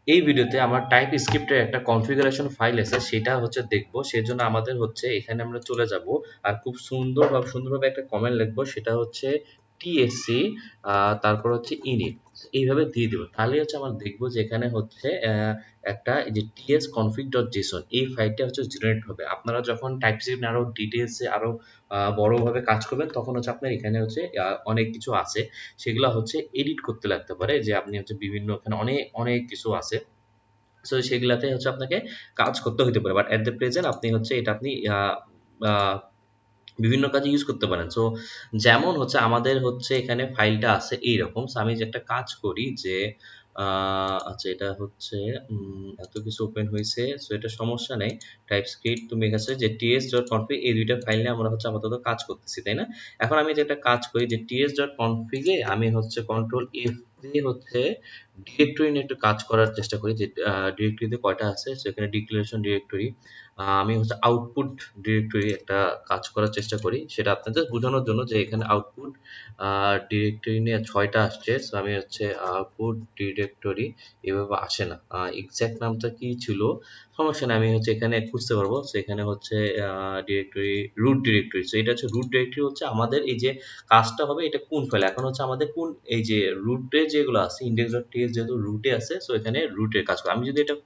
এই ভিডিওতে আমার টাইপ স্ক্রিপ্টের একটা কনফিগারেশন ফাইল আছে, সেটা হচ্ছে দেখবো। সেজন্য আমাদের হচ্ছে এখানে আমরা চলে যাব আর খুব সুন্দরভাবে একটা কমেন্ট লিখবো, সেটা হচ্ছে টিএসসি, তারপর হচ্ছে ইনিট, এইভাবে দিয়ে দেবো। তাহলে হচ্ছে আমরা দেখবো যে এখানে হচ্ছে একটা এই যে টিএস কনফিগ ডট জেসন এই ফাইলটা হচ্ছে জেনারেট হবে। আপনারা যখন টাইপ স্ক্রিপ্ট আরো ডিটেলসে আরো বড়ভাবে কাজ করবেন, তখন হচ্ছে আপনার এখানে হচ্ছে অনেক কিছু আছে, সেগুলো হচ্ছে এডিট করতে লাগতে পারে, যে আপনি হচ্ছে বিভিন্ন এখানে অনেক অনেক কিছু আছে। সো সেগুলাতে হচ্ছে আপনাকে কাজ করতে হইতে পারে, বাট এট দ্য প্রেজেন্ট আপনি হচ্ছে এটা আপনি বিভিন্ন কাজে ইউজ করতে পারেন। সো যেমন হচ্ছে আমাদের হচ্ছে এখানে ফাইলটা আছে এইরকম। সো আমি যে একটা কাজ করি যে আচ্ছা, এটা হচ্ছে এত কিছু ওপেন হয়েছে, সো এটা সমস্যা নেই। টাইপস্ক্রিপ্ট তুমি এখানে যে ts.config এই দুইটা ফাইল নিয়ে আমরা হচ্ছে আপাতত কাজ করতেছি, তাই না? এখন আমি যে একটা কাজ করি যে ts.config এ আমি হচ্ছে কন্ট্রোল এফ দিয়ে হচ্ছে ডিরেক্টরি নিয়ে একটু কাজ করার চেষ্টা করি, যে ডিরেক্টরিতে কয়টা আছে সেখানে ডিক্লারেশন ডিরেক্টরি। আমি হচ্ছে আউটপুট ডিরেক্টরি একটা কাজ করার চেষ্টা করি, সেটা আপনাদের বোঝানোর জন্য যে এখানে আউটপুট ডিরেক্টরি নিয়ে ৬টা আসছে। সো আমি হচ্ছে আউটপুট ডিরেক্টরি এভাবে আসে না, এক্সাক্ট নামটা কি ছিল সমস্যা নেই, আমি হচ্ছে এখানে খুঁজতে পারবো। সো এখানে হচ্ছে ডিরেক্টরি রুট ডিরেক্টরি। সো এটা হচ্ছে রুট ডিরেক্টরি, হচ্ছে আমাদের এই যে কাজটা হবে এটা কোন ফাইল, এখন হচ্ছে আমাদের কোন এই যে রুটে যেগুলো আছে ইন্ডেক্স ডট টিএক্স যেহেতু রুটে আছে, সো এখানে রুটের কাজ করে। আমি যদি এটা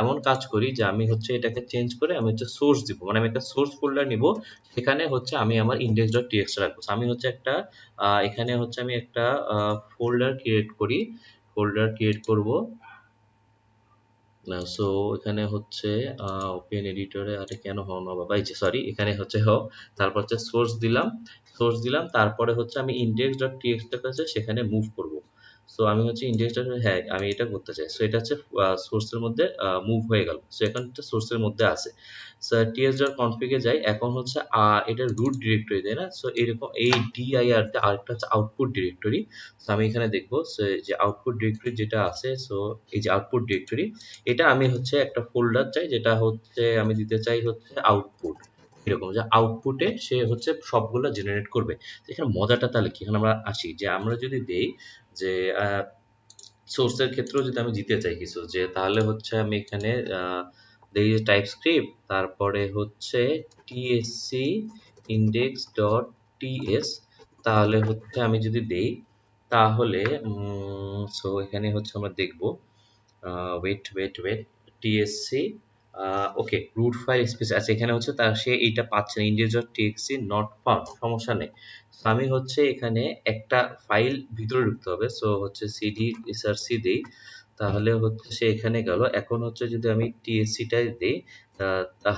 এমন কাজ করি যে আমি হচ্ছে এটাকে চেঞ্জ করে আমি হচ্ছে সোর্স দিব, মানে আমি একটা সোর্স ফোল্ডার নিব, সেখানে হচ্ছে আমি আমার index ডট টিএক্স রাখবো। So আমি হচ্ছে একটা এখানে হচ্ছে আমি একটা ফোল্ডার ক্রিয়েট করি, ফোল্ডার ক্রিয়েট করব। সো এখানে হচ্ছে ওপেন এডিটরে, আরে কেন হও না বাবা, এই যে সরি, এখানে হচ্ছে তারপর হচ্ছে সোর্স দিলাম, তারপরে হচ্ছে আমি index ডট টিএক্স টাকে আছে সেখানে মুভ করব। সো আমি হচ্ছে ইন্ডেক্স ডট, হ্যাঁ আমি এটা করতে চাই। সো এটা হচ্ছে সোর্সের মধ্যে মুভ হয়ে গেল। সো এখন এটা সোর্সের মধ্যে আছে। সো টিএক্স ডট কনফিগে যাই, এখন হচ্ছে এটা রুট ডিরেক্টরি, তাই না? সো এরকম এই ডিআইআর তে আরেকটা হচ্ছে আউটপুট ডিরেক্টরি। সো আমি এখানে দেখবো যে আউটপুট ডিরেক্টরি যেটা আছে, সো এই যে আউটপুট ডিরেক্টরি, এটা আমি হচ্ছে একটা ফোল্ডার চাই, যেটা হচ্ছে আমি দিতে চাই হচ্ছে আউটপুট, এরকম যে আউটপুটে সে হচ্ছে সবগুলো জেনারেট করবে। এখানে মজাটা তাহলে কি, এখানে আমরা আসি যে আমরা যদি দেই যে সোর্সের ক্ষেত্রেও যদি আমি দিতে চাই কিছু, যে তাহলে হচ্ছে আমি এখানে দেই টাইপস্ক্রিপ্ট, তারপরে হচ্ছে টিএসসি ইন্ডেক্স ডট টিএস, তাহলে হচ্ছে আমি যদি দেই, তাহলে সো এখানে হচ্ছে আমরা দেখব wait TSC okay root file space আছে, এখানে হচ্ছে তার সে এইটা পাচ্ছে না, index dot TXI not found, সমস্যা নেই। So আমি হচ্ছে এখানে একটা ফাইল ভিতরে ঢুকতে হবে, সো হচ্ছে সিডি এসআরসি দেই, তাহলে হচ্ছে সে এখানে গেল। এখন হচ্ছে যদি আমি টিএসসি টাই দেই,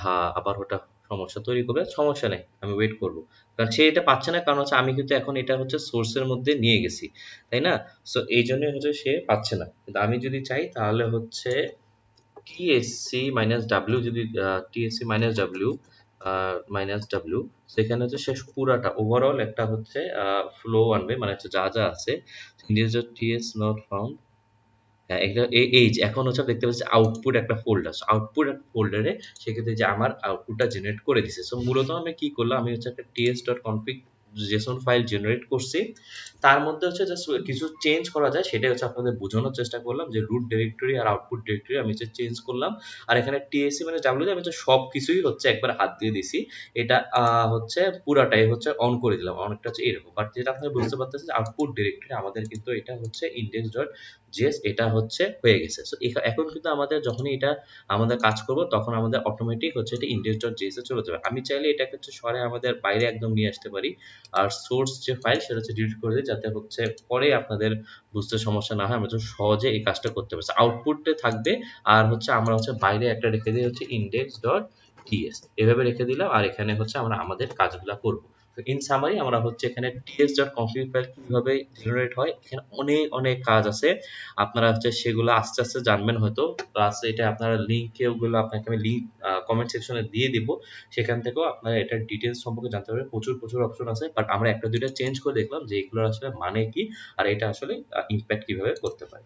হ্যাঁ আবার ওটা সমস্যা তৈরি করবে, সমস্যা নেই আমি ওয়েট করব, কারণ সে এটা পাচ্ছে না, কারণ হচ্ছে আমি কিন্তু এখন এটা হচ্ছে সোর্সের মধ্যে নিয়ে গেছি, তাই না? সো এই জন্যই হচ্ছে সে পাচ্ছে না। কিন্তু আমি যদি চাই তাহলে হচ্ছে টিএসসি মাইনাস ডাব্লিউ, যদি টিএসসি মাইনাস ডাব্লিউ সেখানে হচ্ছে শেষ পুরাটা ওভারঅল একটা হচ্ছে ফ্লো আনবে, মানে হচ্ছে যা যা আছে টিএস নট ফাউন্ড। হ্যাঁ, এটা এই যে এখন হচ্ছে দেখতে পাচ্ছি আউটপুট একটা ফোল্ডার। আউটপুট ফোল্ডারে সেক্ষেত্রে যে আমার আউটপুটটা জেনারেট করে দিছে। সো মূলত আমি কি করলাম, আমি হচ্ছে একটা ts.config জেসন ফাইল জেনারেট করছি। তার মধ্যে হচ্ছে জাস্ট কিছু চেঞ্জ করা যায়, সেটাই হচ্ছে আপনাদের বোঝানোর চেষ্টা করলাম, যে রুট ডিরেক্টরি আর আউটপুট ডিরেক্টরি আমি হচ্ছে চেঞ্জ করলাম। আর এখানে টিএসসি মানে ডাব্লিউ আমি হচ্ছে সবকিছুই হচ্ছে একবার হাত দিয়ে দিছি। এটা হচ্ছে পুরাটাই হচ্ছে অন করে দিলাম। অনেকটা হচ্ছে এরকম। বাট যেটা আপনারা বুঝতে পারতেছেন যে আউটপুট ডিরেক্টরি আমাদের কিন্তু এটা হচ্ছে index.js, এটা হচ্ছে হয়ে গেছে। সো এখন কিন্তু আমাদের যখনই এটা আমাদের কাজ করব, তখন আমাদের অটোমেটিক হচ্ছে এটা index.js এ চলে যাবে। আমি চাইলে এটাকে হচ্ছে সরাই আমাদের বাইরে একদম নিয়ে আসতে পারি। আর সোর্স যে ফাইল সেটা হচ্ছে ডিলিট করে দিই, যাতে হচ্ছে পরে আপনাদের বুঝতে সমস্যা না হয়, আমরা যেন সহজে এই কাজটা করতে পারি। আউটপুটে থাকবে, আর হচ্ছে আমরা হচ্ছে বাইরে একটা রেখে দিই হচ্ছে index.ts, এভাবে রেখে দিলাম, আর এখানে হচ্ছে আমরা আমাদের কাজগুলা করব। তো ইন সামারি আমরা হচ্ছে এখানে ts.config ফাইল কিভাবে জেনারেট হয়, এখানে অনেক অনেক কাজ আছে, আপনারা হচ্ছে সেগুলো আস্তে আস্তে জানবেন হয়তো। প্লাস এটা আপনারা লিঙ্কে, ওগুলো আপনাকে আমি লিঙ্ক কমেন্ট সেকশনে দিয়ে দিব, সেখান থেকেও আপনারা এটার ডিটেলস সম্পর্কে জানতে পারবেন। প্রচুর প্রচুর অপশন আছে, বাট আমরা একটা দুইটা চেঞ্জ করে দেখলাম যে এগুলোর আসলে মানে কি, আর এটা আসলে ইমপ্যাক্ট কিভাবে করতে পারে।